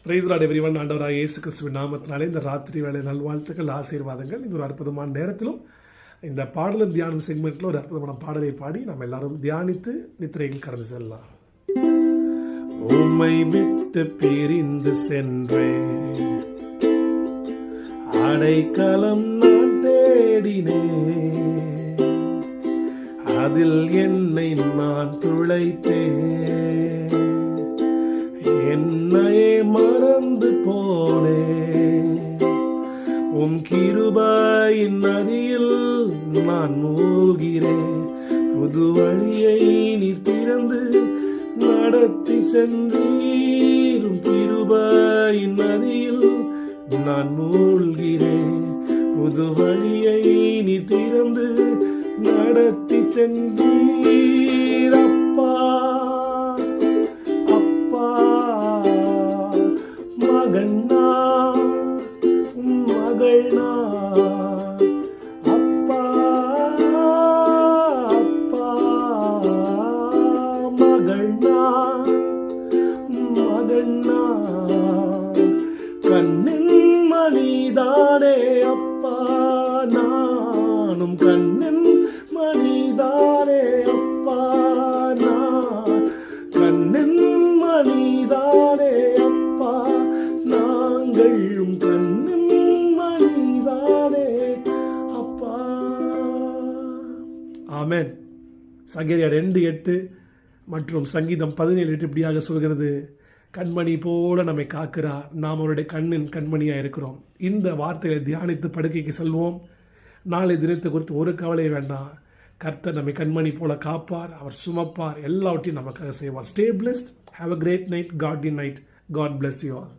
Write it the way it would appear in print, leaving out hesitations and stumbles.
Price Lord everyone. ஆண்டவராக இயேசு கிறிஸ்துவின் நாமத்தினாலே இந்த ராத்திரி வேளை நல்வாழ்த்துக்கள், ஆசீர்வாதங்கள். இது ஒரு அற்புதமான நேரத்திலும் இந்த பாடலும் தியானம் செக்மெண்ட்டில் ஒரு அற்புதமான பாடலை பாடி நம்ம எல்லாரும் தியானித்து நித்திரையில் கடந்து செல்லலாம். உம்மை விட்டு பிரிந்து சென்றேன், அடைக்கலம் நான் தேடினேன், அதில் என்னை நான் துளைத்தேன், என்னையே மறந்து போனேன். உம் கிருபையின் நதியில் நான் மூழ்கிறேன், புது வழியை நீர் திறந்து நடத்தி சென்றீரும். கிருபையின் நதியில் நான் மூழ்கிறேன், புது வழியை நீர் திறந்து நடத்தி சென்றீர். அப்பா அப்பா மகன்னா மகள்னா, அப்பா அப்பா மகள்னா மகன்னா, கண்ணின் மணிதானே அப்பா, நானும் கண்ணின் மணிதானே அப்பா, நான் கண்ணின் மணிதானே அப்பா, நாங்களும் கண்ணின் மணிதானே அப்பா. ஆமென். சங்கீதம் 2:8 மற்றும் சங்கீதம் 17:8 இப்படியாக சொல்கிறது, கண்மணி போல நம்மை காக்கிறார், நாம் அவருடைய கண்மணியாக இருக்கிறோம். இந்த வார்த்தைகளை தியானித்து படுக்கைக்கு செல்வோம். நாளை தினத்தை குறித்து ஒரு கவலை வேண்டாம். கர்த்தர் நம்மை கண்மணி போல காப்பார், அவர் சுமப்பார், எல்லாவற்றையும் நமக்காக செய்வார். Stay blessed. Have a great night. God in night. God bless you all.